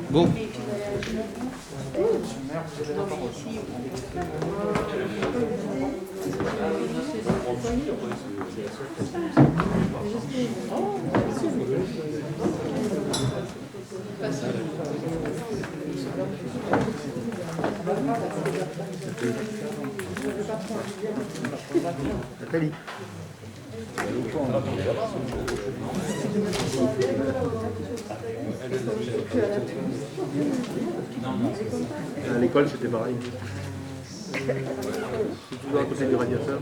Bon. Nathalie. À l'école, c'était pareil. C'est toujours à côté du radiateur.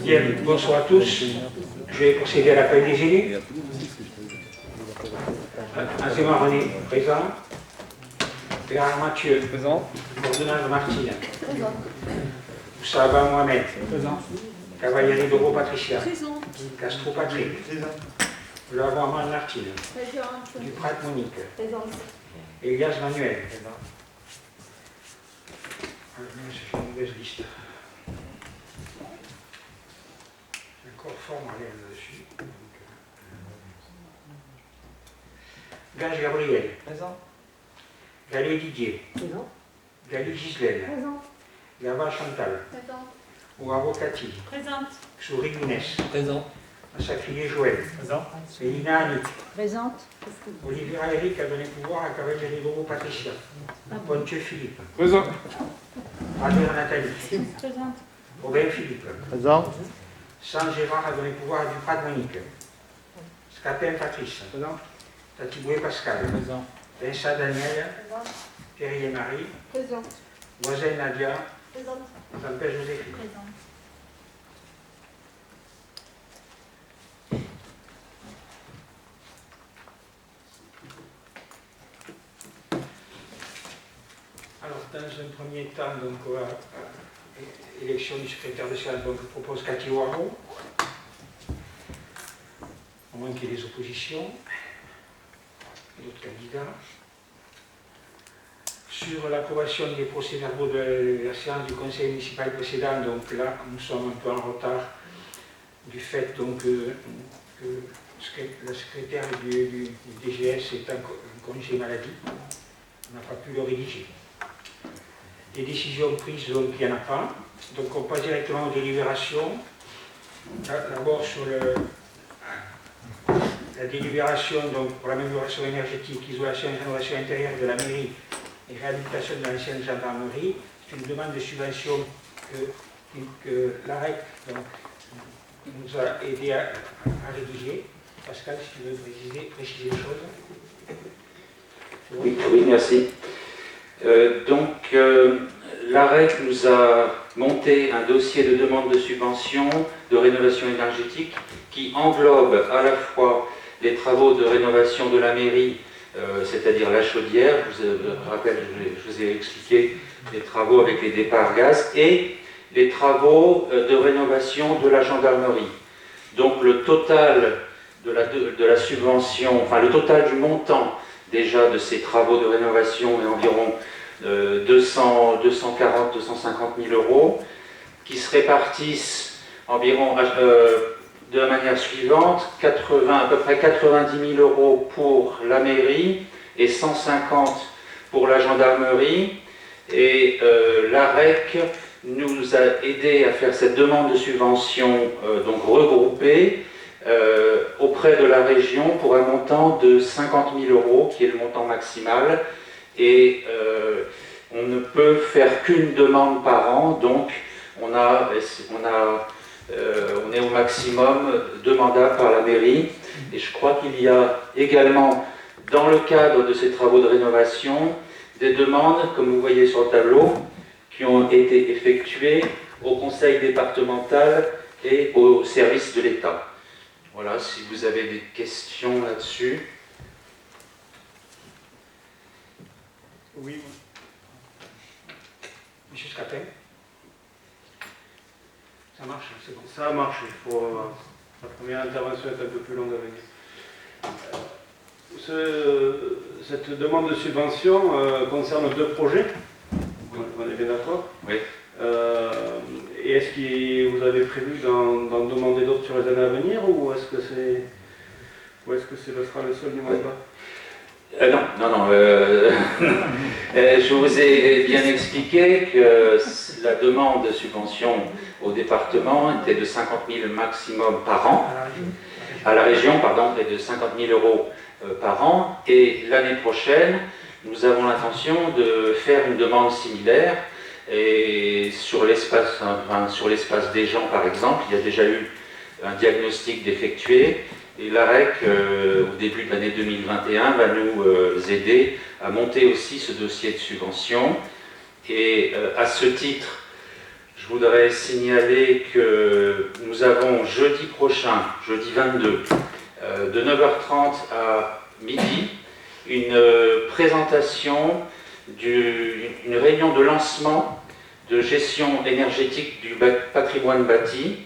Bien, bonsoir à tous. Je vais procéder à l'appel des élus. Azéma René, présent. Bernard Mathieu, présent. Bourdonnaz Martine, présent. Oussaba Mohamed, présent. Cavalieri Doro Patricia, présent. Castro Patrick, présent. Lavoirman Martine, présent. Duprat Monique, présent. Elias Manuel, présent. C'est une mauvaise liste. Encore fort Marianne là-dessus. Gage Gabriel. Présent. Gallet Didier. Présent. Gallet Gislaine. Présent. Gava Chantal. Présent. Ouavo Cathy. Présente. Souris Inès. Présent. Massafilier Joël. Présent. Elina Annick. Présente. Olivier Eric a donné pouvoir à Cavalieri Doro Patricia. Pontieux Philippe. Présent. Adrien Nathalie. Présente. Robert Philippe. Présent. Saint Gérard a donné pouvoir à Duprat Monique. Scapin Patrice. Présent. Tatiboué Pascal. Présent. Vincent Daniel. Présent. Thierry Marie. Présent. Voisin Nadia. Présent. Jean-Pierre Joséphine. Présent. Alors, dans un premier temps, donc, élection du secrétaire de salle, donc je propose Cathy Waro, au moins qu'il y ait des oppositions, d'autres candidats. Sur l'approbation des procès-verbaux de la séance du conseil municipal précédent, donc là, nous sommes un peu en retard du fait donc, que la secrétaire du DGS est en congé maladie. On n'a pas pu le rédiger. Les décisions prises, donc il n'y en a pas. Donc on passe directement aux délibérations. D'abord sur la délibération donc, pour l'amélioration énergétique, isolation et rénovation intérieure de la mairie et réhabilitation de l'ancienne gendarmerie. C'est une demande de subvention que l'AREC nous a aidé à rédiger. Pascal, si tu veux préciser les choses. Oui, merci. L'AREC nous a monté un dossier de demande de subvention de rénovation énergétique qui englobe à la fois les travaux de rénovation de la mairie, c'est-à-dire la chaudière, je vous rappelle, je vous ai expliqué les travaux avec les départs gaz, et les travaux de rénovation de la gendarmerie. Donc le total de la subvention, enfin le total du montant déjà de ces travaux de rénovation est environ 240 250 000 euros, qui se répartissent environ de la manière suivante, à peu près 90 000 euros pour la mairie et 150 pour la gendarmerie. Et l'AREC nous a aidé à faire cette demande de subvention donc regroupée auprès de la région pour un montant de 50 000 euros, qui est le montant maximal. Et on ne peut faire qu'une demande par an, donc on est au maximum demandable par la mairie. Et je crois qu'il y a également, dans le cadre de ces travaux de rénovation, des demandes, comme vous voyez sur le tableau, qui ont été effectuées au conseil départemental et au service de l'État. Voilà, si vous avez des questions là-dessus. Oui. Monsieur Scapin. Ça marche, c'est bon. Ça a marché. La première intervention est un peu plus longue à venir. Cette demande de subvention concerne 2 projets. Oui. On est bien d'accord? Oui. Et est-ce que vous avez prévu d'en demander d'autres sur les années à venir, ou est-ce que ce sera le seul numéro de non. Je vous ai bien expliqué que la demande de subvention au département était de 50 000 maximum par an, à la région, pardon, et de 50 000 euros par an. Et l'année prochaine, nous avons l'intention de faire une demande similaire. Et sur l'espace des gens, par exemple, il y a déjà eu un diagnostic d'effectuer. Et l'AREC, au début de l'année 2021, va nous aider à monter aussi ce dossier de subvention. Et à ce titre, je voudrais signaler que nous avons jeudi prochain, jeudi 22, de 9h30 à midi, une présentation, une réunion de lancement de gestion énergétique du patrimoine bâti.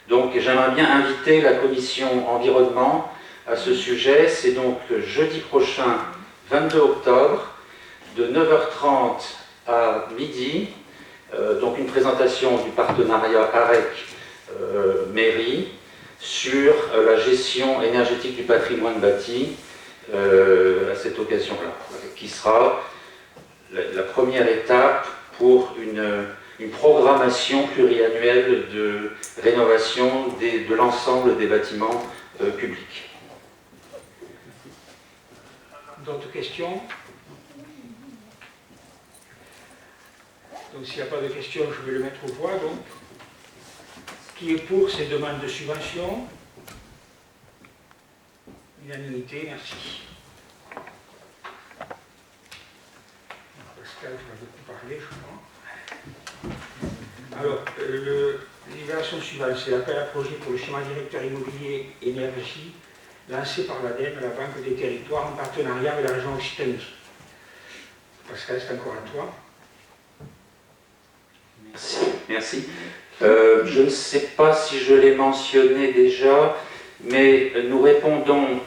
Donc j'aimerais bien inviter la commission environnement à ce sujet. C'est donc jeudi prochain, 22 octobre, de 9h30 à midi. Donc une présentation du partenariat AREC-Mairie sur la gestion énergétique du patrimoine bâti à cette occasion-là, qui sera la première étape pour une programmation pluriannuelle de rénovation de l'ensemble des bâtiments publics. D'autres questions? Donc s'il n'y a pas de questions, je vais le mettre aux voix. Donc, qui est pour ces demandes de subvention? Unanimité, merci. Pascal, tu vas beaucoup parler, je crois. Alors, la libération suivante, c'est l'appel à projet pour le schéma directeur immobilier énergie lancé par l'ADEME, la Banque des Territoires, en partenariat avec la région Occitanie. Pascal, c'est encore à toi. Merci. Je ne sais pas si je l'ai mentionné déjà, mais nous répondons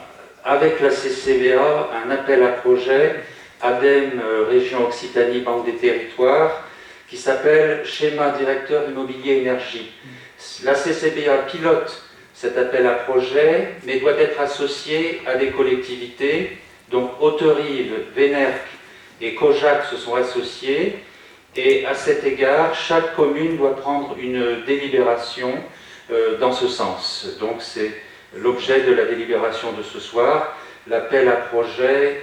avec la CCBA à un appel à projet ADEME Région Occitanie Banque des Territoires qui s'appelle Schéma directeur immobilier énergie. La CCBA pilote cet appel à projet, mais doit être associée à des collectivités. Donc Auterive, Vénerc et Cojac se sont associés. Et à cet égard, chaque commune doit prendre une délibération dans ce sens. Donc c'est l'objet de la délibération de ce soir. L'appel à projet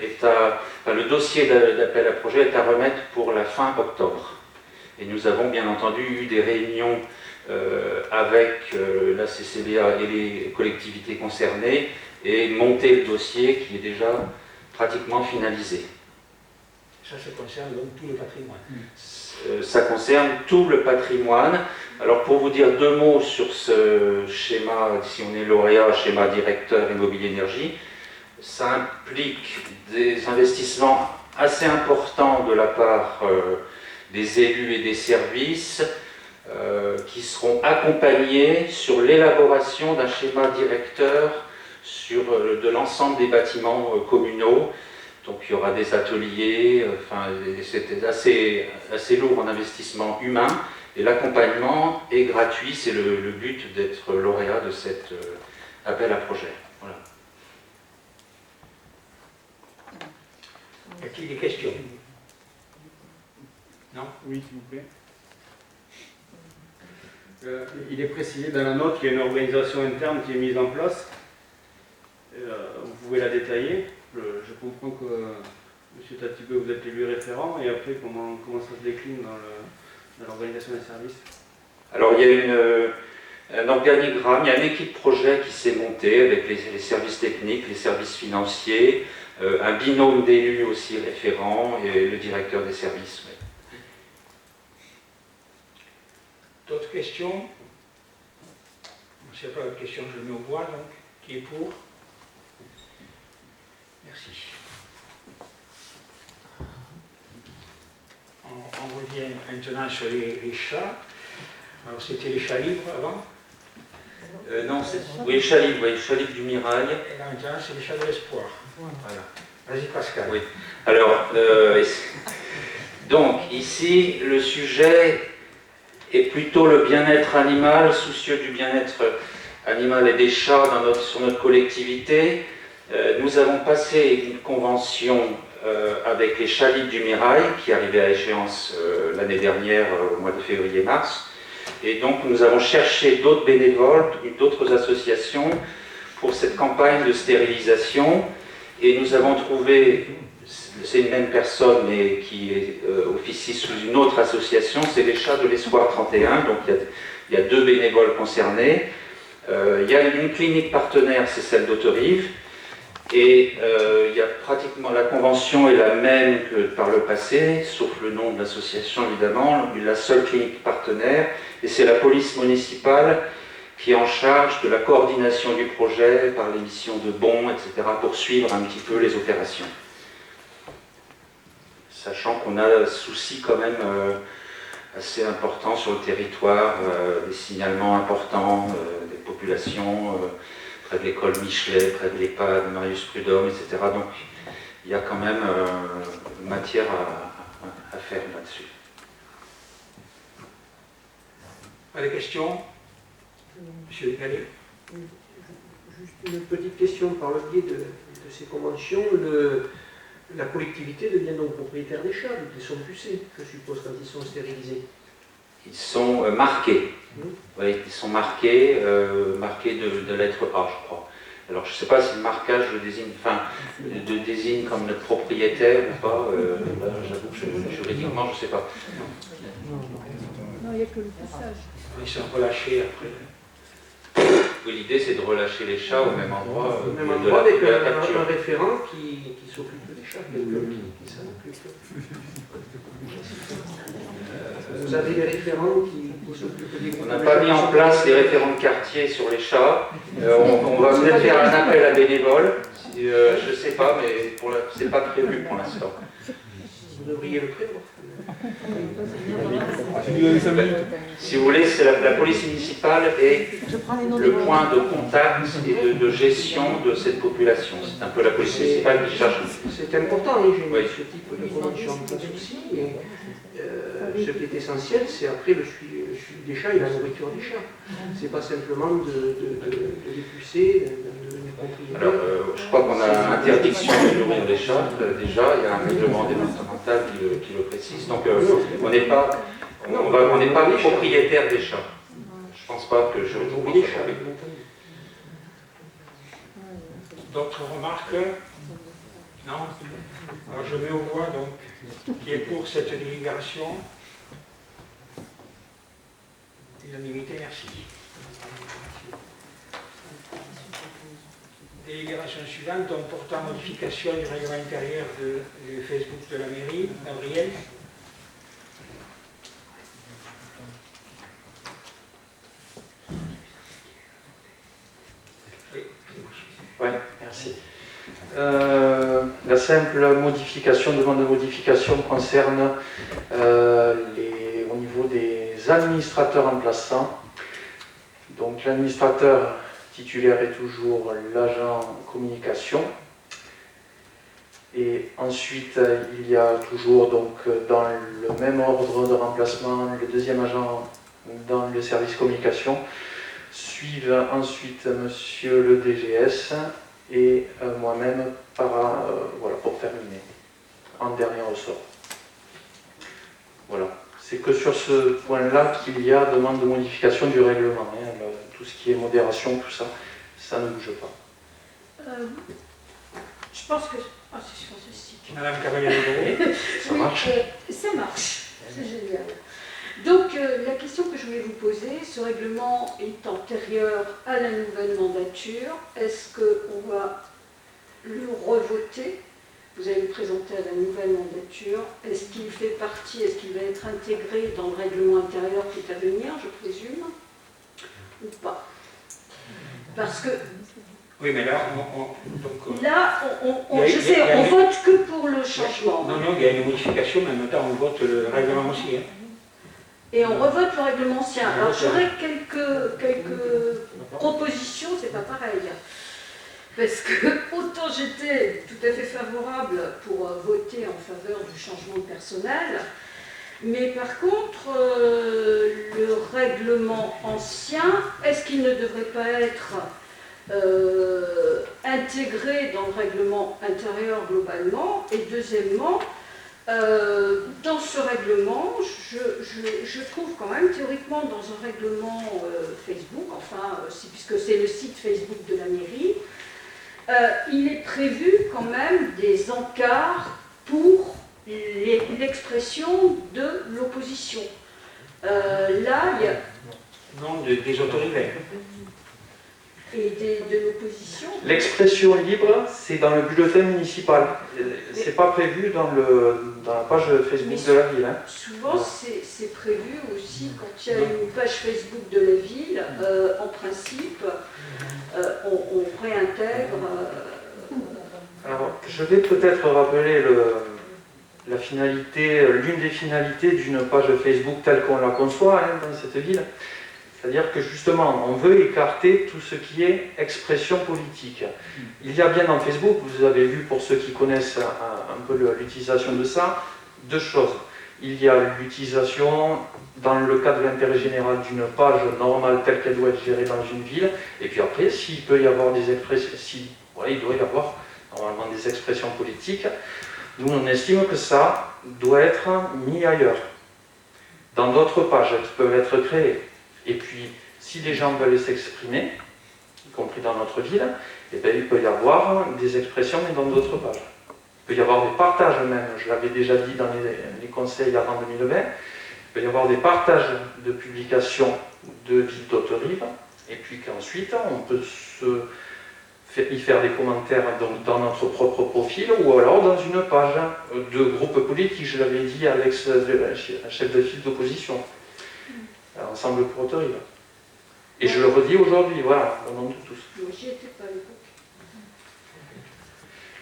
le dossier d'appel à projet est à remettre pour la fin octobre. Et nous avons bien entendu eu des réunions avec la CCBA et les collectivités concernées et monté le dossier qui est déjà pratiquement finalisé. Ça concerne donc tout le patrimoine. Ça concerne tout le patrimoine. Alors pour vous dire 2 mots sur ce schéma, si on est lauréat, schéma directeur immobilier énergie, ça implique des investissements assez importants de la part des élus et des services qui seront accompagnés sur l'élaboration d'un schéma directeur de l'ensemble des bâtiments communaux. Donc il y aura des ateliers, c'était assez lourd en investissement humain, et l'accompagnement est gratuit, c'est le but d'être lauréat de cet appel à projet. Voilà. Y a-t-il des questions? Non? Oui, s'il vous plaît. Il est précisé dans la note qu'il y a une organisation interne qui est mise en place. Vous pouvez la détailler. Je comprends que M. Tatibé, vous êtes élu référent, et après, comment ça se décline dans l'organisation des services? Alors, il y a un organigramme, il y a une équipe projet qui s'est montée avec les services techniques, les services financiers, un binôme d'élus aussi référents et le directeur des services. Ouais. D'autres questions? S'il n'y a pas de questions, je le mets au voix, donc. Qui est pour? Merci. on revient maintenant sur les chats. Alors c'était les chats libres avant. Non, oui, chat libre du Mirail. Et là maintenant c'est les chats de l'espoir. Voilà. Vas-y Pascal. Oui. Alors, donc ici, le sujet est plutôt le bien-être animal, soucieux du bien-être animal et des chats sur notre collectivité. Nous avons passé une convention avec les chats libres du Mirail, qui arrivait à échéance l'année dernière, au mois de février-mars. Et donc nous avons cherché d'autres bénévoles, d'autres associations pour cette campagne de stérilisation. Et nous avons trouvé, c'est une même personne mais qui officie sous une autre association, c'est les Chats de l'Espoir 31, donc il y a 2 bénévoles concernés. Il y a une clinique partenaire, c'est celle d'Autorive, et il y a pratiquement, la convention est la même que par le passé, sauf le nom de l'association évidemment, la seule clinique partenaire, et c'est la police municipale qui est en charge de la coordination du projet par l'émission de bons, etc., pour suivre un petit peu les opérations. Sachant qu'on a un souci quand même assez important sur le territoire, des signalements importants, des populations, près de l'école Michelet, près de l'EHPAD, Marius Prudhomme, etc. Donc il y a quand même matière à faire là-dessus. Pas de questions? Monsieur Gallet. Juste une petite question par le biais de ces conventions. La collectivité devient donc propriétaire des chats, donc ils sont pucés, je suppose, quand ils sont stérilisés. Ils sont marqués. Oui, ils sont marqués, marqués de lettre A, je crois. Alors je ne sais pas si le marquage désigne comme notre propriétaire ou pas. Là, j'avoue que juridiquement, je ne sais pas. Non, il n'y a que le passage. Ils sont relâchés après. Oui, l'idée c'est de relâcher les chats au même endroit. Au même endroit avec un référent qui s'occupe des chats, quelqu'un qui s'en occupe. Vous avez des référents qui s'occupent des groupes? On n'a pas mis en place des référents de quartier sur les chats. On va peut-être faire un appel à bénévoles. Je ne sais pas, mais ce n'est pas prévu pour l'instant. Vous devriez le prévoir. Si vous voulez, c'est la police municipale et le point de contact et de gestion de cette population. C'est un peu la police municipale qui cherche. C'est important, j'ai ce type de convention, pas de souci, mais ce qui est essentiel, c'est après le suivi des chats et la nourriture des chats. C'est pas simplement de les pucer, de devenir propriétaire. Alors, je crois qu'on a interdiction de nourrir les chats, déjà, il y a un règlement départemental qui le précise, donc on n'est pas propriétaire des chats. Je ne pense pas que je retrouve des chats. D'autres remarques? Non? Alors je mets au voix donc qui est pour cette délibération. Unanimité, merci. Délibération suivante, donc portant modification du règlement intérieur du Facebook de la mairie. Gabriel. Oui, merci. La simple modification, demande de modification concerne au niveau des administrateurs remplaçants. Donc l'administrateur titulaire est toujours l'agent communication. Et ensuite, il y a toujours donc dans le même ordre de remplacement le deuxième agent dans le service communication. Suivent ensuite monsieur le DGS et moi-même voilà, pour terminer, en dernier ressort. Voilà, c'est que sur ce point-là qu'il y a demande de modification du règlement. Tout ce qui est modération, tout ça, ça ne bouge pas. Je pense que... Ah, c'est fantastique. Madame Cavalier-Legault. Ça marche? Ça marche, c'est génial. Donc, la question que je voulais vous poser, ce règlement est antérieur à la nouvelle mandature. Est-ce qu'on va le revoter? Vous allez le présenter à la nouvelle mandature. Est-ce qu'il fait partie, est-ce qu'il va être intégré dans le règlement intérieur qui est à venir, je présume? Ou pas? Parce que... Oui, mais là, je sais, on vote que pour le changement. Non, il y a une modification, mais en même temps, on vote le règlement aussi. Hein. Et on revote le règlement ancien. Alors j'aurais quelques propositions, c'est pas pareil. Parce que autant j'étais tout à fait favorable pour voter en faveur du changement de personnel, mais par contre, le règlement ancien, est-ce qu'il ne devrait pas être intégré dans le règlement intérieur globalement? Et deuxièmement, dans ce règlement, je trouve quand même théoriquement dans un règlement Facebook, enfin, puisque c'est le site Facebook de la mairie, il est prévu quand même des encarts pour l'expression de l'opposition. Là, il y a... Non, des autorités. Et de l'opposition. L'expression libre, c'est dans le bulletin municipal. C'est pas prévu dans la page Facebook de la ville. Hein. Souvent, c'est prévu aussi quand il y a une page Facebook de la ville. En principe, on réintègre. Alors, je vais peut-être rappeler la finalité, l'une des finalités d'une page Facebook telle qu'on la conçoit dans cette ville. C'est-à-dire que justement, on veut écarter tout ce qui est expression politique. Il y a bien dans Facebook, vous avez vu pour ceux qui connaissent un peu l'utilisation de ça, deux choses. Il y a l'utilisation dans le cadre de l'intérêt général d'une page normale telle qu'elle doit être gérée dans une ville, et puis après, s'il peut y avoir des expressions, il doit y avoir normalement des expressions politiques, nous on estime que ça doit être mis ailleurs, dans d'autres pages qui peuvent être créées. Et puis, si les gens veulent s'exprimer, y compris dans notre ville, eh bien, il peut y avoir des expressions, mais dans d'autres pages. Il peut y avoir des partages même, je l'avais déjà dit dans les conseils avant 2020, il peut y avoir des partages de publications de Ville d'Haute-Rive, et puis qu'ensuite, on peut y faire des commentaires donc, dans notre propre profil, ou alors dans une page de groupe politique, je l'avais dit avec un chef de file d'opposition. Ensemble pour Haute-Rive. Et je le redis aujourd'hui, voilà, au nom de tous. J'y étais pas à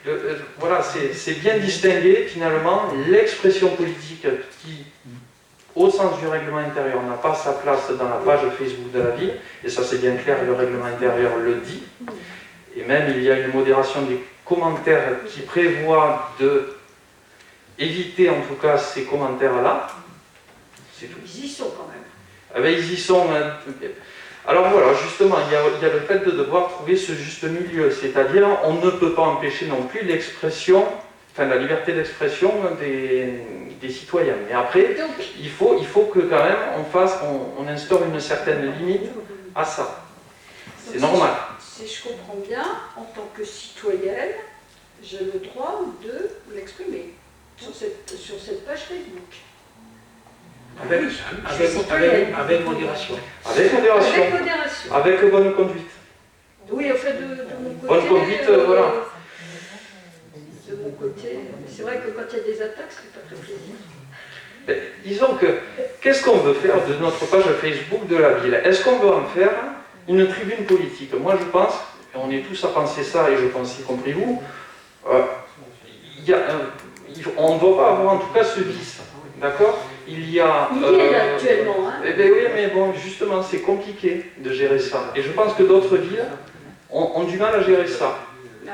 l'époque. Voilà, c'est bien distinguer finalement l'expression politique qui, au sens du règlement intérieur, n'a pas sa place dans la page Facebook de la ville, et ça c'est bien clair, le règlement intérieur le dit. Et même il y a une modération des commentaires qui prévoit de éviter en tout cas ces commentaires-là. C'est tout. Ils y sont quand même. Ah ben, ils y sont. Alors voilà, justement, il y a le fait de devoir trouver ce juste milieu, c'est-à-dire on ne peut pas empêcher non plus l'expression, enfin la liberté d'expression des citoyens. Mais après, il faut que quand même on instaure une certaine limite à ça. C'est normal. Si je comprends bien, en tant que citoyenne, j'ai le droit de m'exprimer sur cette page Facebook. Avec modération. Avec modération. Avec modération. Avec bonne conduite. Oui, au fait de mon côté. Bonne conduite, voilà. De mon côté, c'est vrai que quand il y a des attaques, c'est pas très plaisir. Disons que, qu'est-ce qu'on veut faire de notre page Facebook de la ville? Est-ce qu'on veut en faire une tribune politique? Moi je pense, et on est tous à penser ça, et je pense y compris vous, on ne doit pas avoir en tout cas ce vice. D'accord? Il est là actuellement. Hein. Eh bien oui, mais bon, justement, c'est compliqué de gérer ça. Et je pense que d'autres villes ont du mal à gérer ça. Ouais.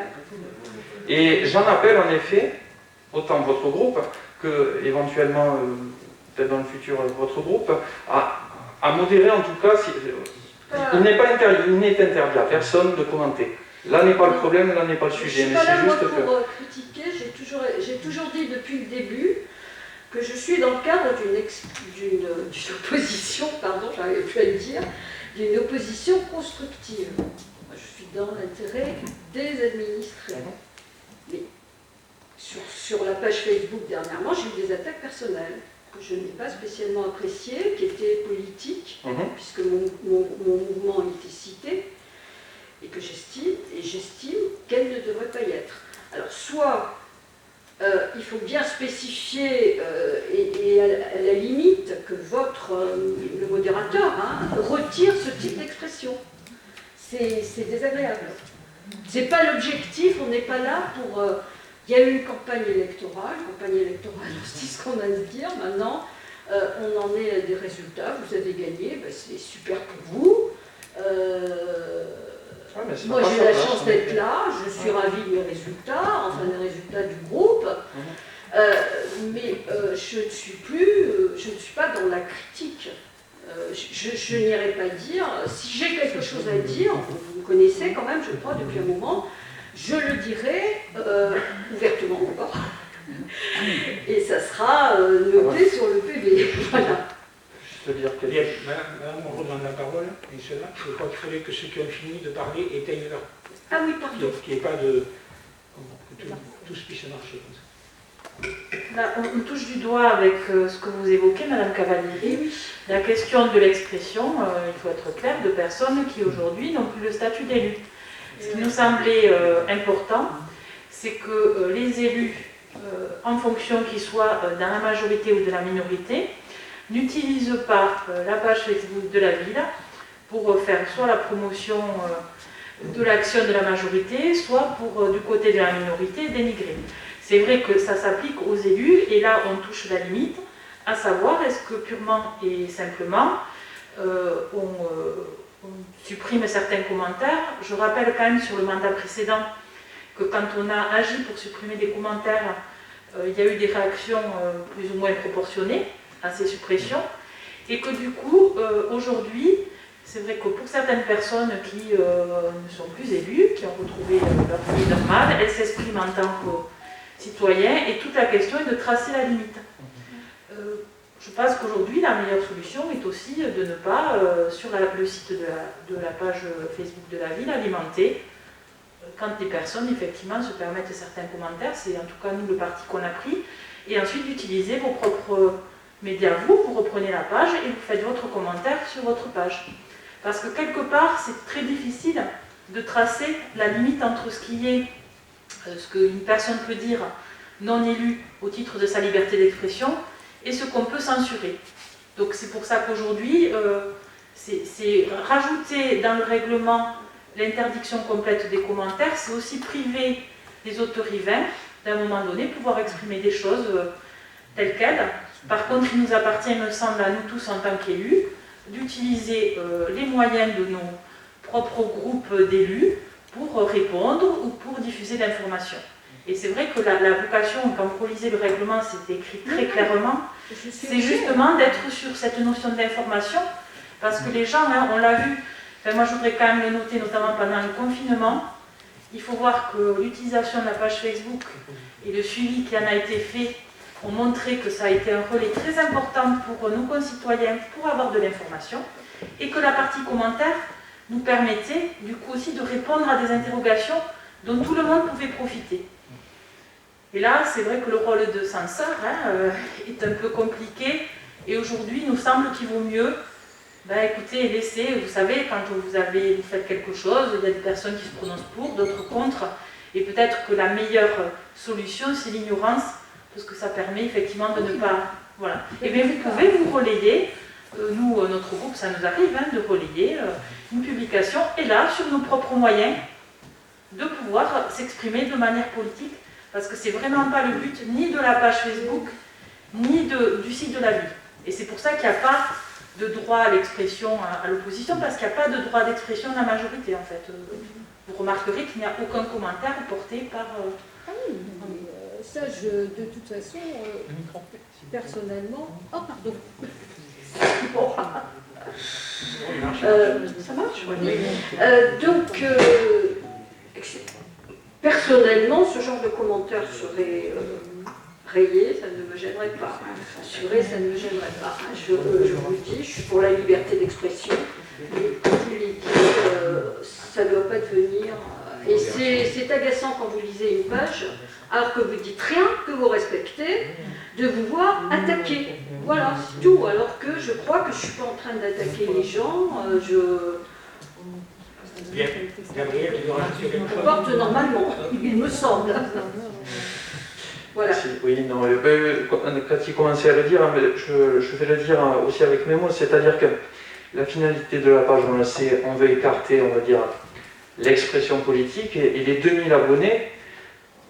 Et j'en appelle en effet, autant votre groupe que éventuellement, peut-être dans le futur, votre groupe, à modérer en tout cas. Il n'est interdit à personne de commenter. Là n'est pas le problème, là n'est pas le sujet. Mais c'est juste pour critiquer, j'ai toujours dit depuis le début que je suis dans le cadre d'une opposition, pardon, j'arrive plus à le dire, d'une opposition constructive. Moi, je suis dans l'intérêt des administrés. Mais sur la page Facebook dernièrement, j'ai eu des attaques personnelles que je n'ai pas spécialement appréciées, qui étaient politiques, puisque mon mouvement était cité, et que j'estime qu'elles ne devraient pas y être. Alors, soit il faut bien spécifier, et à la limite, que le modérateur retire ce type d'expression. C'est désagréable. C'est pas l'objectif, on n'est pas là pour... Il y a eu une campagne électorale c'est ce qu'on a à se dire maintenant. On en est à des résultats, vous avez gagné, ben c'est super pour vous. Moi j'ai la chance d'être là, je suis ravie des résultats, enfin des résultats du groupe. Mais je ne suis pas dans la critique. Je n'irai pas dire, si j'ai quelque chose à dire, vous me connaissez quand même, je crois, depuis un moment, je le dirai ouvertement encore. Et ça sera noté sur le PV. Voilà. Je veux dire que... Bien, madame, on redonne la parole, et cela, je crois qu'il faudrait que ceux qui ont fini de parler éteignent leur... Ah oui, pardon. Qu'il n'y ait pas de... que tous puissent marcher comme ça. Là, on touche du doigt avec ce que vous évoquez, Madame Cavalieri, Oui. la question de l'expression, il faut être clair, de personnes qui aujourd'hui n'ont plus le statut d'élu. Ce qui nous semblait important, c'est que les élus, en fonction qu'ils soient dans la majorité ou de la minorité, n'utilisent pas la page Facebook de la ville pour faire soit la promotion de l'action de la majorité, soit pour, du côté de la minorité, dénigrer. C'est vrai que ça s'applique aux élus, et là on touche la limite, à savoir est-ce que purement et simplement on supprime certains commentaires. Je rappelle quand même sur le mandat précédent que quand on a agi pour supprimer des commentaires, il y a eu des réactions plus ou moins proportionnées à ces suppressions, et que du coup, aujourd'hui, c'est vrai que pour certaines personnes qui ne sont plus élues, qui ont retrouvé leur vie normale, elles s'expriment en tant que citoyens, et toute la question est de tracer la limite. Je pense qu'aujourd'hui, la meilleure solution est aussi de ne pas, sur le site de la page Facebook de la ville, alimenter quand des personnes, effectivement, se permettent certains commentaires. C'est en tout cas, nous, le parti qu'on a pris. Et ensuite, d'utiliser vos propres médias, vous reprenez la page et vous faites votre commentaire sur votre page. Parce que quelque part, c'est très difficile de tracer la limite entre ce qui est, ce qu'une personne peut dire non élue au titre de sa liberté d'expression, et ce qu'on peut censurer. Donc c'est pour ça qu'aujourd'hui, c'est rajouter dans le règlement l'interdiction complète des commentaires, c'est aussi priver les autorivins d'un moment donné pouvoir exprimer des choses telles quelles. Par contre, il nous appartient, me semble, à nous tous en tant qu'élus, d'utiliser les moyens de nos propres groupes d'élus pour répondre ou pour diffuser l'information. Et c'est vrai que la vocation, quand vous lisez le règlement, c'est écrit très clairement, c'est justement d'être sur cette notion d'information, parce que les gens, hein, on l'a vu, enfin, moi je voudrais quand même le noter, notamment pendant le confinement, il faut voir que l'utilisation de la page Facebook et le suivi qui en a été fait ont montré que ça a été un relais très important pour nos concitoyens pour avoir de l'information, et que la partie commentaire nous permettait du coup aussi de répondre à des interrogations dont tout le monde pouvait profiter. Et là, c'est vrai que le rôle de censeur est un peu compliqué, et aujourd'hui, il nous semble qu'il vaut mieux, écoutez, laisser, vous savez, quand vous faites quelque chose, il y a des personnes qui se prononcent pour, d'autres contre, et peut-être que la meilleure solution, c'est l'ignorance, parce que ça permet effectivement de ne pas... Voilà. Et bien vous pouvez vous relayer, nous, notre groupe, ça nous arrive de relayer une publication, et là, sur nos propres moyens, de pouvoir s'exprimer de manière politique, parce que c'est vraiment pas le but ni de la page Facebook, ni du site de la ville. Et c'est pour ça qu'il n'y a pas de droit à l'expression à l'opposition, parce qu'il n'y a pas de droit d'expression de la majorité, en fait. Vous remarquerez qu'il n'y a aucun commentaire porté par... Ah oui, mais ça, de toute façon, personnellement... Oh, pardon. Ça marche, oui. Donc, personnellement, ce genre de commentaire serait rayé, ça ne me gênerait pas. Censuré, ça ne me gênerait pas. Je vous dis, je suis pour la liberté d'expression, mais comme je l'ai dit, ça ne doit pas devenir... Et c'est agaçant quand vous lisez une page, alors que vous dites rien, que vous respectez, de vous voir attaquer. Voilà, c'est tout. Alors que je crois que je ne suis pas en train d'attaquer les gens, Bien. Gabriel, tu veux rajouter quelque chose ? porte normalement, il me semble. Voilà. Oui, non, quand il commençait à le dire, je vais le dire aussi avec mes mots, c'est-à-dire que la finalité de la page, on le sait, on veut écarter, on va dire, l'expression politique, et les 2000 abonnés,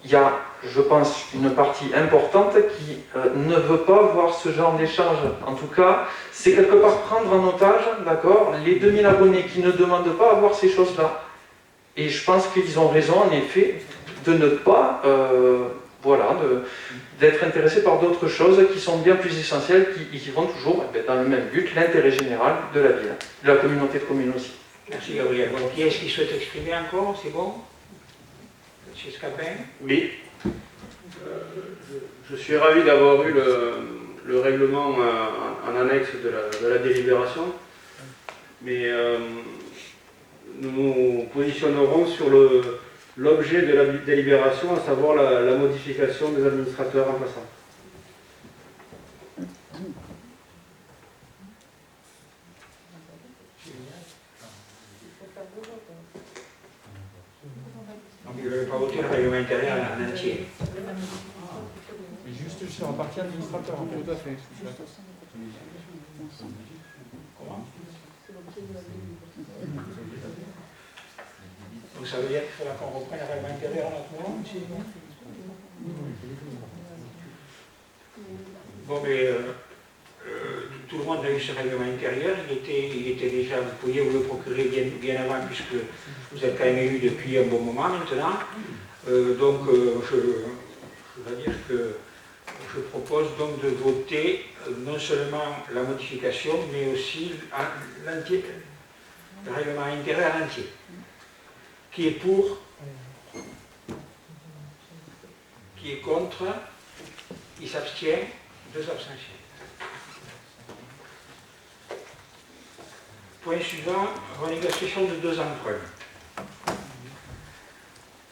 il y a, je pense, une partie importante qui ne veut pas voir ce genre d'échange. En tout cas, c'est quelque part prendre en otage, d'accord, les 2000 abonnés qui ne demandent pas à voir ces choses-là. Et je pense qu'ils ont raison, en effet, de ne pas, d'être intéressés par d'autres choses qui sont bien plus essentielles, qui vont toujours dans le même but, l'intérêt général de la ville, de la communauté de communes aussi. Merci Gabriel. Bon, qui est-ce qui souhaite exprimer encore? C'est bon? Monsieur Scapin? Oui. Je suis ravi d'avoir eu le règlement en annexe de la délibération, mais nous nous positionnerons sur l'objet de la délibération, à savoir la modification des administrateurs remplaçants. Donc vous n'avez pas voté le règlement intérieur en entier. Juste sur la partie administrateur, en fait. Tout à fait. Comment? Donc ça veut dire qu'il faudra qu'on reprenne le règlement intérieur à notre moment, monsieur? Bon, mais tout le monde a eu ce règlement intérieur, il était déjà, vous pouviez vous le procurer bien avant, puisque vous êtes quand même élu depuis un bon moment maintenant. Donc je dois dire que je propose donc de voter non seulement la modification, mais aussi le règlement intérieur à l'entier. Qui est pour? Qui est contre? Qui s'abstient? 2 abstentions. Point suivant, renégociation de 2 emprunts.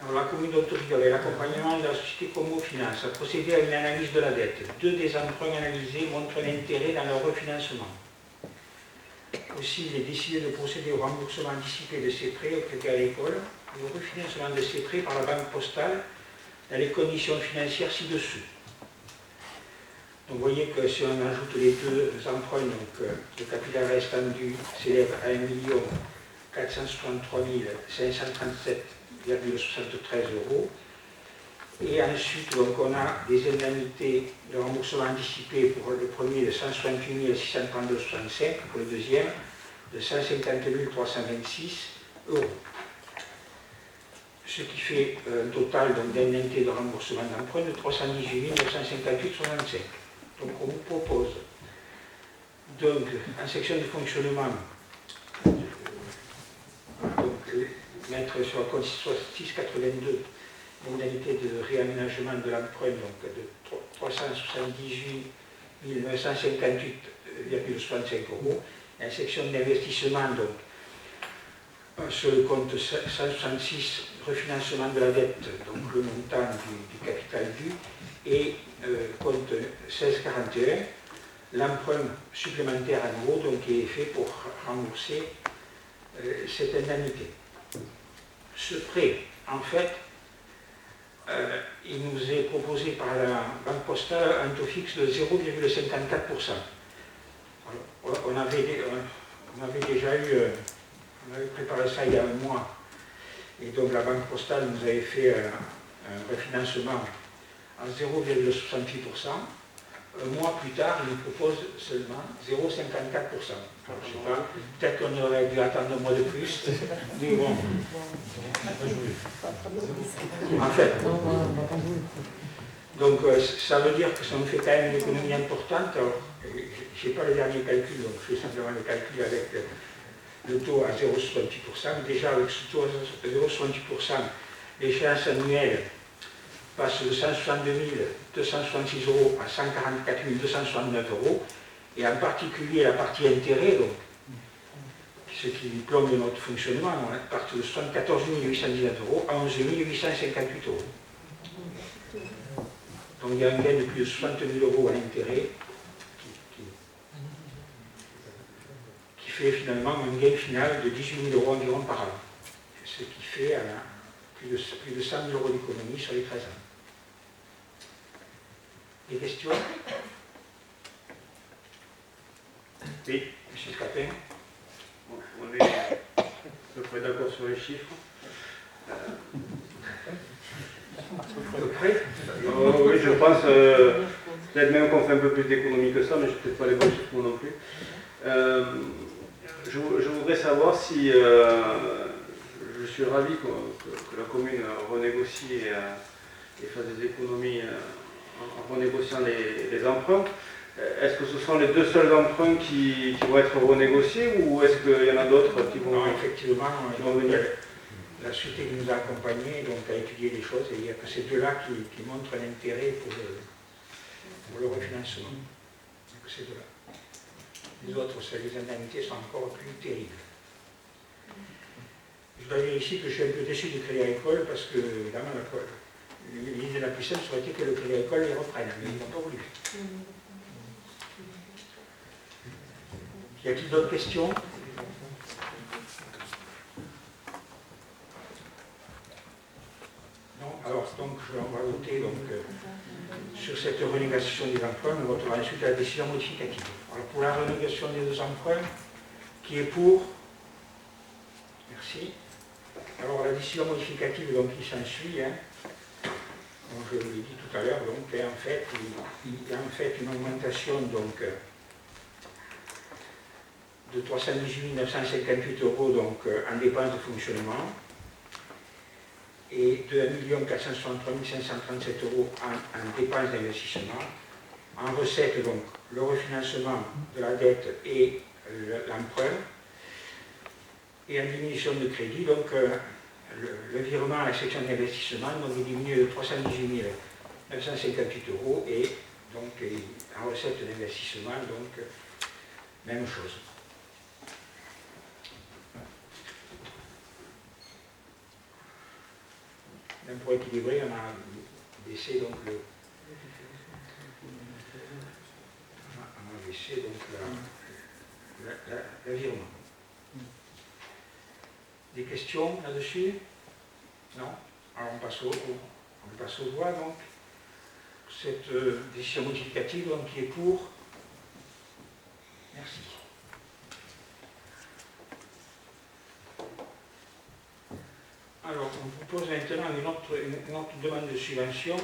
Alors, la commune d'Autorigues, avec l'accompagnement de la société Como Finance, a procédé à une analyse de la dette. 2 des emprunts analysés montrent un intérêt dans leur refinancement. Aussi, il est décidé de procéder au remboursement anticipé de ces prêts au Crédit Agricole et au refinancement de ces prêts par la Banque Postale dans les conditions financières ci-dessous. Donc, vous voyez que si on ajoute les 2 emprunts, donc, le capital restant dû s'élève à 1 463 537,73 €. Et ensuite, donc, on a des indemnités de remboursement anticipé pour le premier de 168 632,65, pour le deuxième de 150 326 €. Ce qui fait un total d'indemnités de remboursement d'emprunt de 318 958,65. Donc on vous propose, donc, en section de fonctionnement, mettre sur le compte 682 l'indemnité de réaménagement de l'emprunt de 378 958,65 €. Et en section d'investissement, donc, sur le compte 166, refinancement de la dette, donc le montant du capital dû, et compte 1641, l'emprunt supplémentaire à nouveau, donc, qui est fait pour rembourser cette indemnité. Ce prêt, en fait, il nous est proposé par la Banque Postale un taux fixe de 0,54%. On avait déjà eu, on avait préparé ça il y a un mois, et donc la Banque Postale nous avait fait un refinancement à 0,68%. Un mois plus tard, il nous propose seulement 0,54%. Alors, je ne sais pas, peut-être qu'on aurait dû attendre un mois de plus, mais bon. En fait, donc ça veut dire que ça nous fait quand même une économie importante. Alors, je n'ai pas le dernier calcul, donc je fais simplement le calcul avec le taux à 0,68%. Déjà, avec ce taux à 0,68%, l'échéance annuelle passe de 162 266 € à 144 269 €, et en particulier la partie intérêt, donc, ce qui plombe notre fonctionnement, on est parti de 74 819 € à 11 858 €. Donc il y a un gain de plus de 60 000 € à l'intérêt, qui fait finalement un gain final de 18 000 € environ par an, ce qui fait plus de 100 000 € d'économie sur les 13 ans. Des questions? Oui. Monsieur Scapin? On est à peu près d'accord sur les chiffres. Oui, je pense, peut-être même qu'on fait un peu plus d'économie que ça, mais je n'ai peut-être pas les bons chiffres non plus. Je voudrais savoir si, je suis ravi que la commune renégocie et fasse des économies en renégociant les emprunts. Est-ce que ce sont les deux seuls emprunts qui vont être renégociés ou est-ce qu'il y en a d'autres qui vont, non, effectivement, venir? La société qui nous a accompagnés donc, a étudié les choses et il n'y a que ces deux-là qui montrent un intérêt pour le refinancement. Il n'y a que ces deux-là. Les autres, les indemnités sont encore plus terribles. Je dois dire ici que je suis un peu déçu du Crédit Agricole parce que, évidemment, l'idée la plus simple serait été que le Crédit Agricole les reprenne, mais ils n'ont pas voulu. Y a-t-il d'autres questions? Non. Alors, donc, on va voter sur cette renégociation des emprunts. On votera ensuite la décision modificative. Alors, pour la renégociation des deux emprunts, qui est pour? Merci. Alors, la décision modificative donc, qui s'ensuit, je vous l'ai dit tout à l'heure, donc, il y a en fait une augmentation donc, de 318 958 € donc, en dépenses de fonctionnement et de 1 463 537 € en dépenses d'investissement. En recette, donc, le refinancement de la dette et l'emprunt. Et en diminution de crédit, donc, le virement à la section d'investissement est diminué de 318 958 € et donc, en recette d'investissement, donc, même chose. Même pour équilibrer, on a baissé donc le virement. Des questions là-dessus? Non? Alors on passe aux voix donc. Cette décision modificative donc, qui est pour. Merci. Alors, on propose maintenant une autre demande de subvention.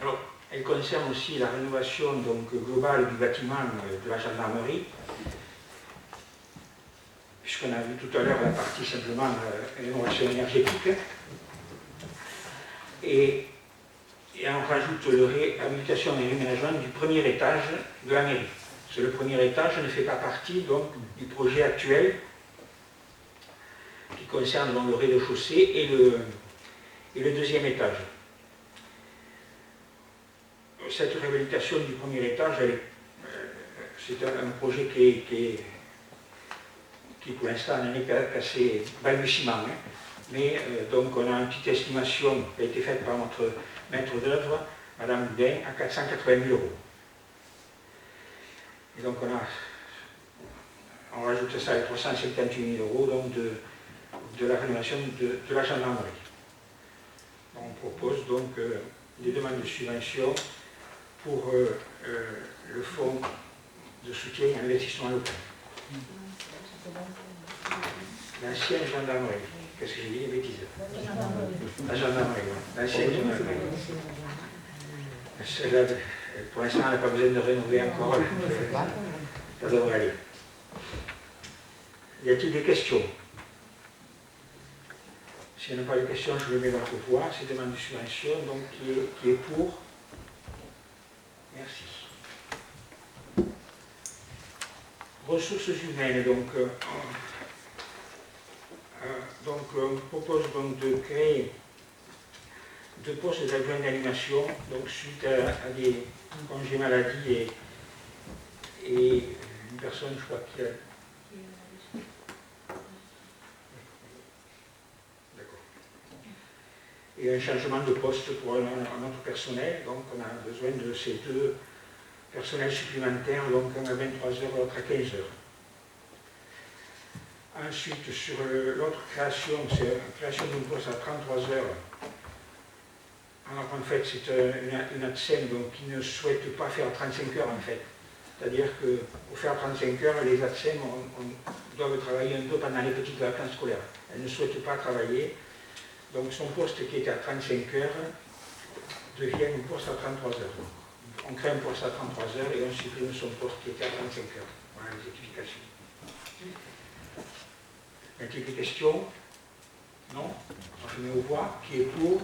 Alors, elle concerne aussi la rénovation donc, globale du bâtiment de la gendarmerie, puisqu'on a vu tout à l'heure la partie simplement rénovation énergétique. Et on rajoute la réhabilitation et réménagement du premier étage de la mairie. Parce que le premier étage ne fait pas partie donc, du projet actuel qui concerne donc, le rez-de-chaussée et le deuxième étage. Cette réhabilitation du premier étage, c'est un projet qui pour l'instant n'en est qu'à ses balbutiements. Mais donc on a une petite estimation qui a été faite par notre maître d'œuvre, Madame Boudin, à 480 000 €. Et donc on rajoute ça à 358 000 € donc de la rénovation de la gendarmerie. On propose donc des demandes de subvention pour le fonds de soutien à l'investissement local. L'ancienne gendarmerie. Qu'est-ce que j'ai dit, des bêtises? La gendarmerie, l'ancienne gendarmerie. Celle-là, pour l'instant, elle n'a pas besoin de rénover encore. Ça devrait aller. Y a-t-il des questions? S'il n'y en a pas de questions, je le mets dans votre voix. C'est demande de subvention, donc qui est pour. Merci. Ressources humaines, donc on propose donc de créer 2 postes d'adjoint d'animation, donc suite à des congés maladie et une personne, je crois, qui a... D'accord. Et un changement de poste pour un autre personnel, donc on a besoin de ces 2 personnels supplémentaires, donc un à 23h, l'autre à 15h. Ensuite, sur l'autre création, c'est la création d'un poste à 33h. Alors en fait, c'est une ATSEM donc, qui ne souhaite pas faire 35 heures en fait. C'est-à-dire que pour faire 35 heures, les ATSEM doivent travailler un peu pendant les petites vacances scolaires. Elle ne souhaite pas travailler. Donc son poste qui était à 35 heures devient un poste à 33 heures. On crée un poste à 33 heures et on supprime son poste qui était à 35 heures. Voilà les explications. Y a-t-il des questions? Non? Je mets au voix. Qui est pour?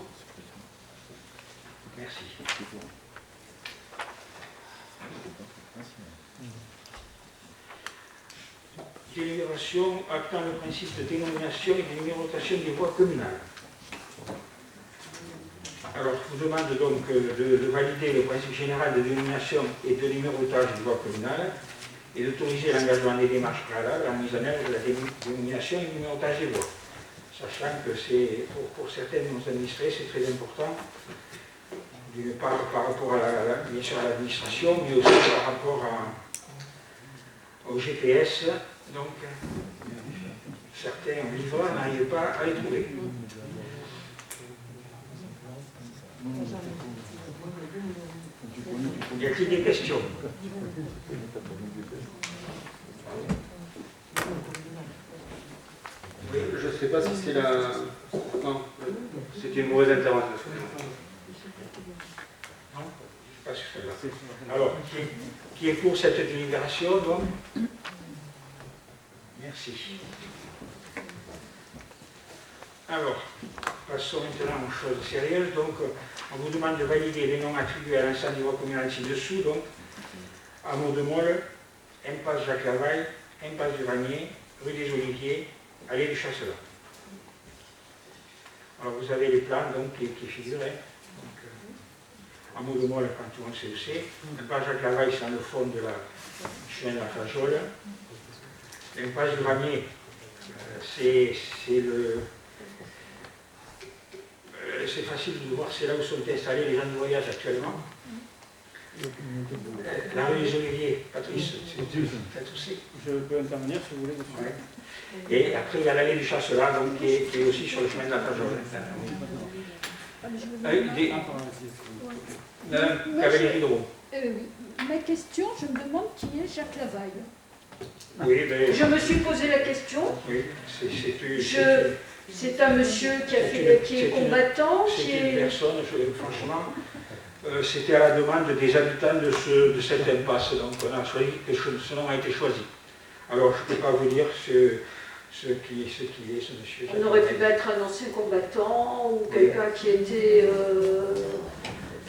Merci. Délibération actant le principe de dénomination et de numérotation des voies communales. Alors, je vous demande donc de valider le principe général de dénomination et de numérotage des voies communales et d'autoriser l'engagement des démarches préalables en mise en œuvre de la dénomination et du numérotage des voies. Sachant que c'est, pour certains de nos administrés, c'est très important, d'une part par rapport bien sûr à l'administration, mais aussi par rapport au GPS. Donc, certains livreurs n'arrivent pas à les trouver. Y a-t-il des questions? Oui, je ne sais pas si c'est la... Non, c'est une mauvaise intervention. Non, je ne sais pas si c'est là. Alors, qui est pour cette délibération, donc? Merci. Alors, passons maintenant aux choses sérieuses. Donc, on vous demande de valider les noms attribués à l'ensemble des voies communales ci-dessous. Donc, Hameau de Molle, Impasse Jacques Lavaille, Impasse du Ramier, rue des Oliviers, allée du Chasselas. Alors, vous avez les plans donc, qui figurent. Hameau de Molle, quand tout le monde sait où c'est. Impasse Jacques Lavaille, c'est dans le fond de la chemin de la Fajole. L'impasse du Ramier, c'est facile de voir, c'est là où sont installés les gens de voyage actuellement. La rue des Oliviers, Patrice, c'est aussi. Je peux intervenir si vous voulez dessus. Ouais. Et après, il y a l'allée du Chasselas, donc, qui est aussi sur le chemin de la Fajole. Cavalerie de Rouen. Ma question, je me demande qui est Jacques Lavaille. Oui, ben, je me suis posé la question. Oui, c'est un monsieur qui est combattant. C'est une personne, franchement, c'était à la demande des habitants de cette impasse. Donc on a choisi que ce nom a été choisi. Alors je ne peux pas vous dire ce qui est ce monsieur. On aurait pu mettre un ancien combattant ou quelqu'un qui était...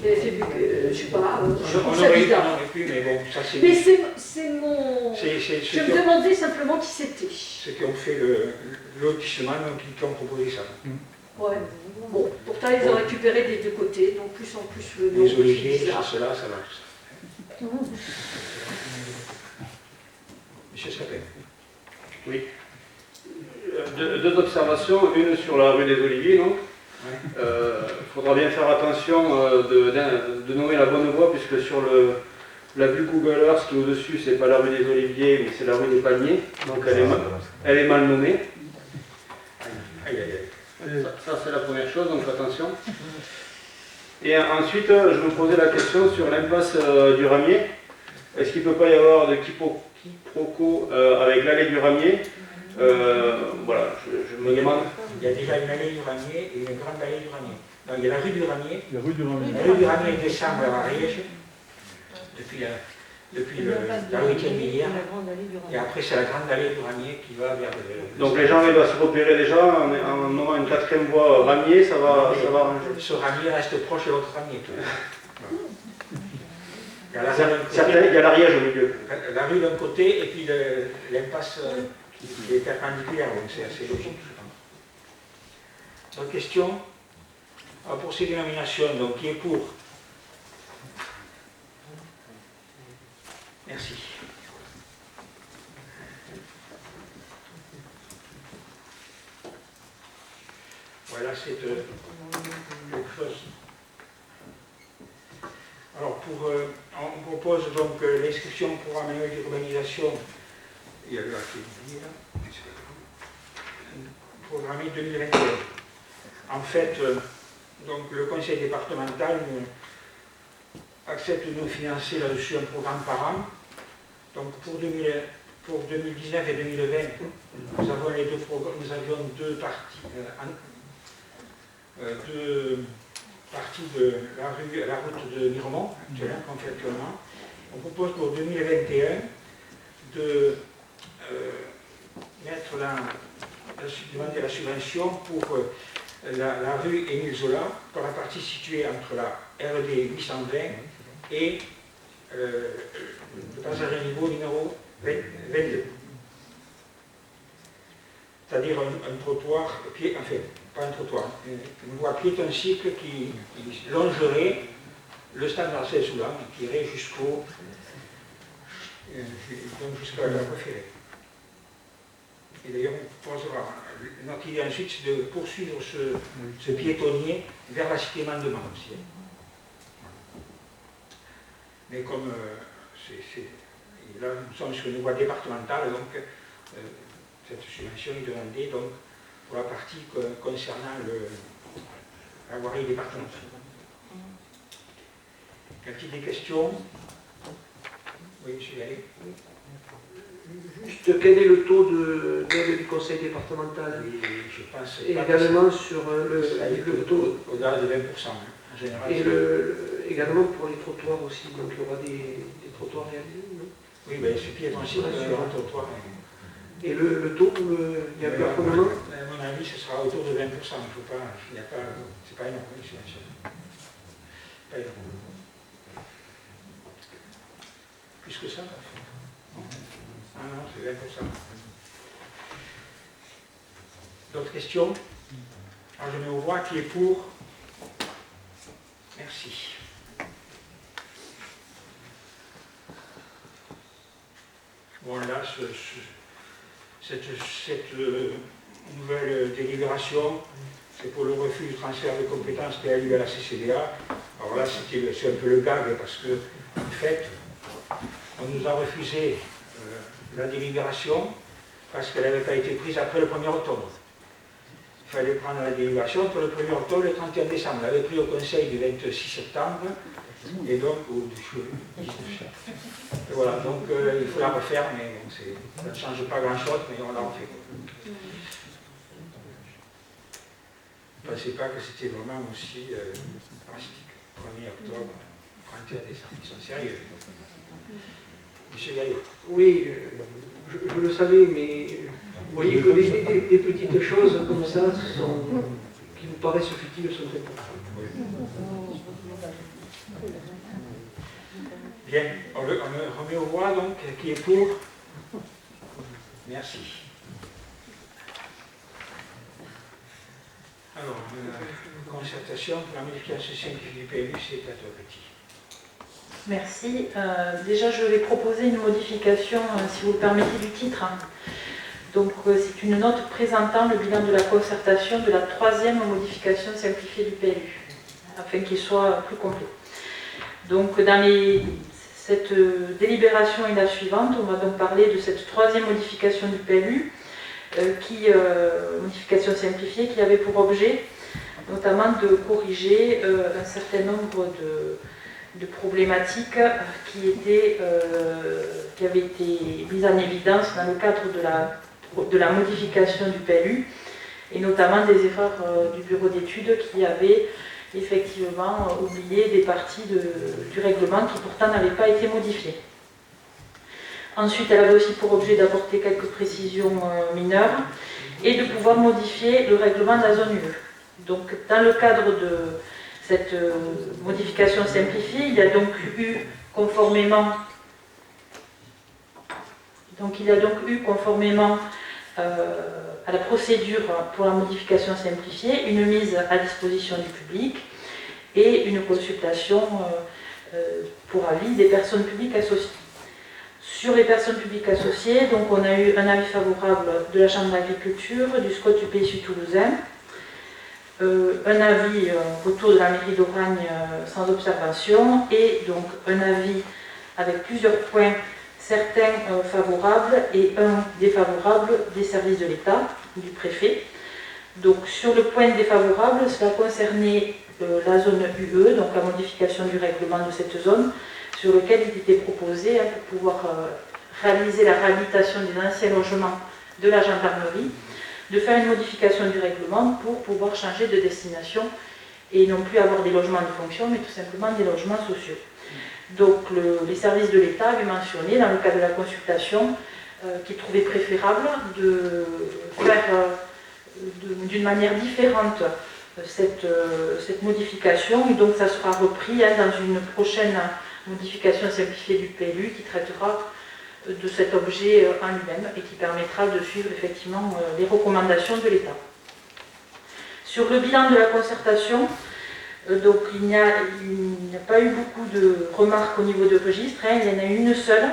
je sais pas, on aurait pu, mais bon, ça c'est... Mais c'est mon... Je me demandais simplement qui c'était. Ceux qui ont fait le lotissement, donc qui ont proposé ça. Ouais. Bon, pourtant ils ont récupéré des deux côtés, donc plus en plus le nom. Les oliviers, cela, ça va. Monsieur Sapin. Oui. Deux observations, une sur la rue des Oliviers, donc. Il faudra bien faire attention de nommer la bonne voie, puisque sur la vue Google Earth qui est au-dessus, c'est pas la rue des Oliviers, mais c'est la rue des Palmiers, donc elle est mal nommée. Ça c'est la première chose, donc attention. Et ensuite, je me posais la question sur l'impasse du Ramier. Est-ce qu'il ne peut pas y avoir de quiproquo avec l'allée du Ramier? Voilà, je me demande. Il y a déjà une allée du Ramier et une grande allée du Ramier. Donc il y a la rue du Ramier. La rue du Ramier. La rue du Ramier descend vers Ariège, depuis la rue Étienne-Millière. Et après, c'est la grande allée du Ramier qui va vers... Donc les gens doivent se repérer déjà en nommant une quatrième voie Ramier, ça va arranger. Ce Ramier reste proche de l'autre Ramier. Il y a l'Ariège au milieu. La rue d'un côté et puis l'impasse qui est perpendiculaire, donc c'est assez logique. Donc, question pour ces dénominations, donc qui est pour? Merci. Voilà, c'est quelque chose. Alors, on propose donc l'inscription pour un manuel d'urbanisation. Il y a le programmé 2021. En fait, donc, le conseil départemental accepte de nous financer là-dessus un programme par an Donc pour 2019 et 2020, nous avions deux parties de la route de Miremont, qu'on fait actuellement. On propose pour 2021 de demander la subvention pour la rue Émile Zola, pour la partie située entre la RD 820 et le passage à niveau numéro 22. C'est-à-dire un trottoir, enfin, pas un trottoir, une voie piéton-cycle qui longerait le stade Marcel Soulan, qui irait jusqu'à la voie ferrée. Et d'ailleurs, on proposera, notre idée ensuite, c'est de poursuivre ce piétonnier vers la cité Mandement aussi. Mais comme là, nous sommes sur une voie départementale, donc cette subvention est demandée donc, pour la partie concernant la voirie départementale. Y a-t-il des questions? Oui, monsieur Gallet. Juste, quel est le taux d'aide du conseil départemental? Oui, je pense. Et également sur le taux. Au-delà de 20%, en général. Et également pour les trottoirs aussi, donc il y aura des trottoirs réalisés, non? Oui, bien, c'est piéton-cycle sur un trottoir. Et le taux, il y a plafonnement? À mon avis, ce sera autour de 20%. C'est pas énorme, c'est pas énorme. Plus que ça, non, c'est 20%. D'autres questions? Alors je mets au voix qui est pour. Merci. Bon, là, cette nouvelle délibération, c'est pour le refus du transfert de compétences PLU à la CCDA. Alors là, c'est un peu le gag parce que, en fait, on nous a refusé la délibération parce qu'elle n'avait pas été prise après le 1er octobre. Il fallait prendre la délibération entre le 1er octobre et le 31 décembre. On l'avait pris au conseil du 26 septembre et donc au 19 septembre. Et voilà, donc il faut la refaire, mais bon, ça ne change pas grand-chose, mais on la refait. Je ne pensais pas que c'était vraiment aussi drastique. 1er octobre, 31 décembre, ils sont sérieux. Monsieur Gaillot. Oui, je le savais, mais vous voyez que des petites choses comme ça qui vous paraissent futiles sont importantes. Oui. Bien, on me remet au voix donc, qui est pour. Merci. Alors, concertation pour la modification scientifique du PLU, c'est Plateau Petit. Merci. Déjà, je vais proposer une modification, si vous le permettez, du titre. Donc, c'est une note présentant le bilan de la concertation de la 3e modification simplifiée du PLU, afin qu'il soit plus complet. Donc, cette délibération est la suivante. On va donc parler de cette 3e modification du PLU, modification simplifiée, qui avait pour objet notamment de corriger un certain nombre de problématiques qui avaient été mises en évidence dans le cadre de la modification du PLU, et notamment des erreurs du bureau d'études qui avait effectivement oublié des parties du règlement qui pourtant n'avaient pas été modifiées. Ensuite, elle avait aussi pour objet d'apporter quelques précisions mineures et de pouvoir modifier le règlement de la zone UE. Donc, dans le cadre de cette modification simplifiée, il y a donc eu conformément à la procédure pour la modification simplifiée, une mise à disposition du public et une consultation pour avis des personnes publiques associées. Sur les personnes publiques associées, donc on a eu un avis favorable de la Chambre d'agriculture, du SCOT du PSU toulousain, un avis autour de la mairie d'Oragne sans observation, et donc un avis avec plusieurs points, certains favorables et un défavorable des services de l'État, du préfet. Donc sur le point défavorable, cela concernait la zone UE, donc la modification du règlement de cette zone, sur lequel il était proposé pour pouvoir réaliser la réhabilitation des anciens logements de la gendarmerie, de faire une modification du règlement pour pouvoir changer de destination et non plus avoir des logements de fonction, mais tout simplement des logements sociaux. Donc les services de l'État avaient mentionné, dans le cadre de la consultation, qu'ils trouvaient préférable de faire d'une manière différente cette modification, et donc ça sera repris dans une prochaine modification simplifiée du PLU qui traitera de cet objet en lui-même et qui permettra de suivre effectivement les recommandations de l'État. Sur le bilan de la concertation, donc il n'y a pas eu beaucoup de remarques au niveau de registre, il y en a eu une seule,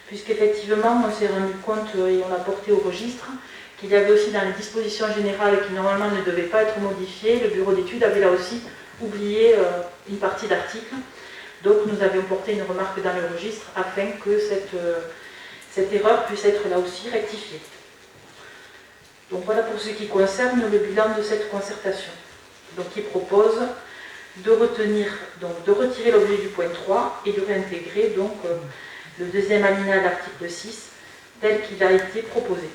puisqu'effectivement on s'est rendu compte et on l'a porté au registre qu'il y avait aussi dans les dispositions générales qui normalement ne devaient pas être modifiées, le bureau d'études avait là aussi oublié une partie d'articles. Donc nous avions porté une remarque dans le registre afin que cette erreur puisse être là aussi rectifiée. Donc voilà pour ce qui concerne le bilan de cette concertation. Donc il propose de retirer l'objet du point 3 et de réintégrer donc le deuxième alinéa de l'article 6 tel qu'il a été proposé.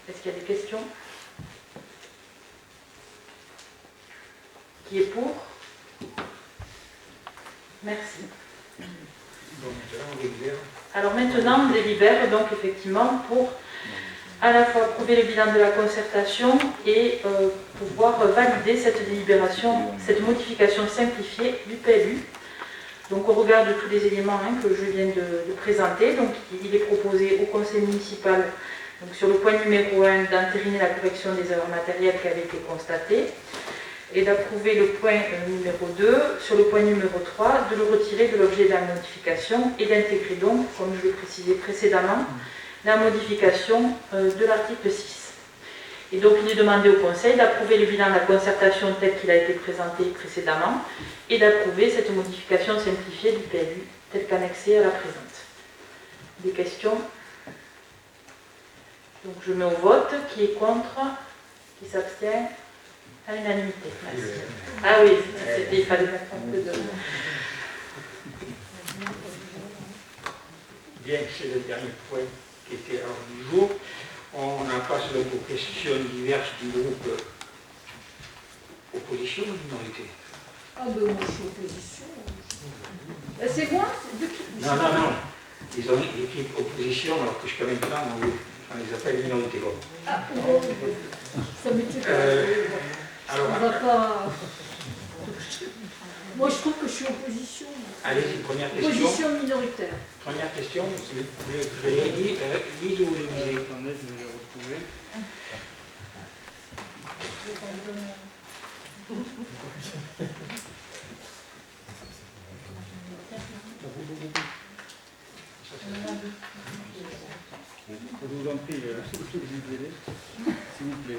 Est-ce qu'il y a des questions? Qui est pour? Merci. Alors maintenant, on délibère donc effectivement pour à la fois approuver le bilan de la concertation et pouvoir valider cette délibération, cette modification simplifiée du PLU. Donc au regard de tous les éléments que je viens de présenter, donc il est proposé au conseil municipal, donc sur le point numéro 1, d'entériner la correction des erreurs matérielles qui avaient été constatées, et d'approuver le point numéro 2, sur le point numéro 3, de le retirer de l'objet de la modification et d'intégrer donc, comme je l'ai précisé précédemment, la modification de l'article 6. Et donc il est demandé au Conseil d'approuver le bilan de la concertation tel qu'il a été présenté précédemment et d'approuver cette modification simplifiée du PLU telle qu'annexée à la présente. Des questions? Donc je mets au vote. Qui est contre? Qui s'abstient? À l'unanimité. Merci. Ah oui, il fallait mettre un peu de... Bien, c'est le dernier point qui était à l'ordre du jour. On en passe donc aux questions diverses du groupe opposition ou minorité. Ah ben moi je suis opposition. C'est moi? Non. Ils ont écrit opposition alors que jusqu'à maintenant on les appelle minorité. Ah bon, ça m'était alors, on va pas... Moi je trouve que je suis opposition. Allez-y, première question. Opposition minoritaire. Première question, je l'ai dit, lise ou vous le lisez? Attendez, je vais le retrouver. Je vous en prie, s'il vous plaît.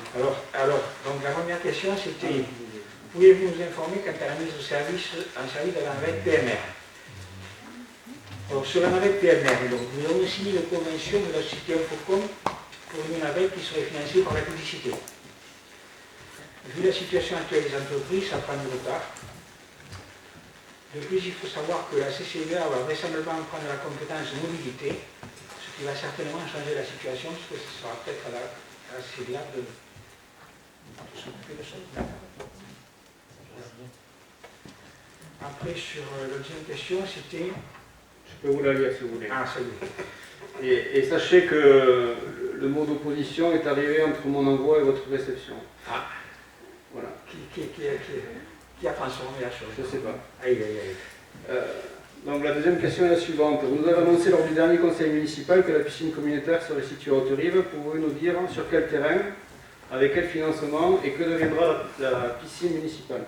Alors, donc la première question c'était, pouvez-vous nous informer quant à la mise en service de la navette PMR? Alors sur la navette PMR, donc, nous avons signé une convention de la société Infocom pour une navette qui serait financée par la publicité. Vu la situation actuelle des entreprises, ça prend du retard. De plus, il faut savoir que la CCDA va vraisemblablement prendre la compétence mobilité, ce qui va certainement changer la situation, puisque ce sera peut-être à la CCDA de s'occuper de ça. Après, sur la deuxième question, c'était... Je peux vous la lire si vous voulez. Ah, ça y est. Et sachez que le mot d'opposition est arrivé entre mon envoi et votre réception. Ah. Voilà. Qui a transformé la chose? Je ne sais pas. Aïe, aïe, aïe. Donc la deuxième question est la suivante. Vous nous avez annoncé lors du dernier conseil municipal que la piscine communautaire serait située à Haute-Rive. Pouvez-vous nous dire sur quel terrain, avec quel financement et que deviendra la piscine municipale?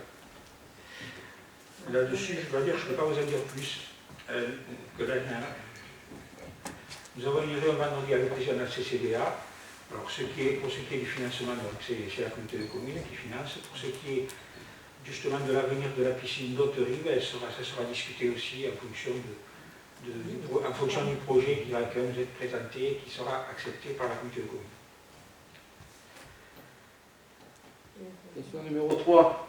Là-dessus, je dois dire, je ne peux pas vous en dire plus que là. Nous avons une réunion vendredi avec le président de la CCDA. Alors, pour ce qui est du financement, c'est la communauté de communes qui finance. Pour ce qui est justement de l'avenir de la piscine d'Haute-Rive, ça sera discuté aussi en fonction du projet qui va nous être présenté et qui sera accepté par la communauté de communes. Question numéro 3.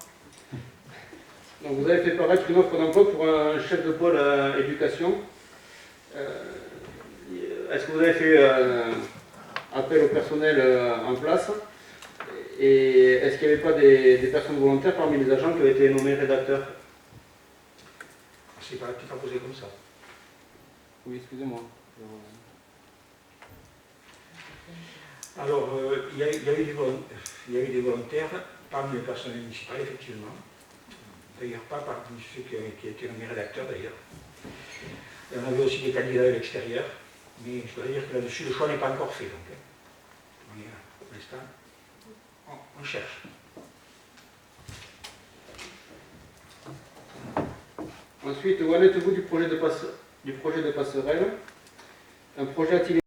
Donc vous avez fait paraître une offre d'emploi pour un chef de pôle éducation. Est-ce que vous avez fait appel au personnel en place? Et est-ce qu'il n'y avait pas des personnes volontaires parmi les agents qui avaient été nommés rédacteurs? C'est pas posé comme ça. Oui, excusez-moi. Alors, il y a eu des volontaires parmi le personnel municipal, effectivement. D'ailleurs, pas parmi ceux qui étaient nommés rédacteurs, d'ailleurs. Et on avait aussi des candidats de l'extérieur, mais je dois dire que là-dessus, le choix n'est pas encore fait. Donc, on est là, pour l'instant, on cherche. Ensuite, où en êtes-vous du projet de passerelle? Un projet a-t-il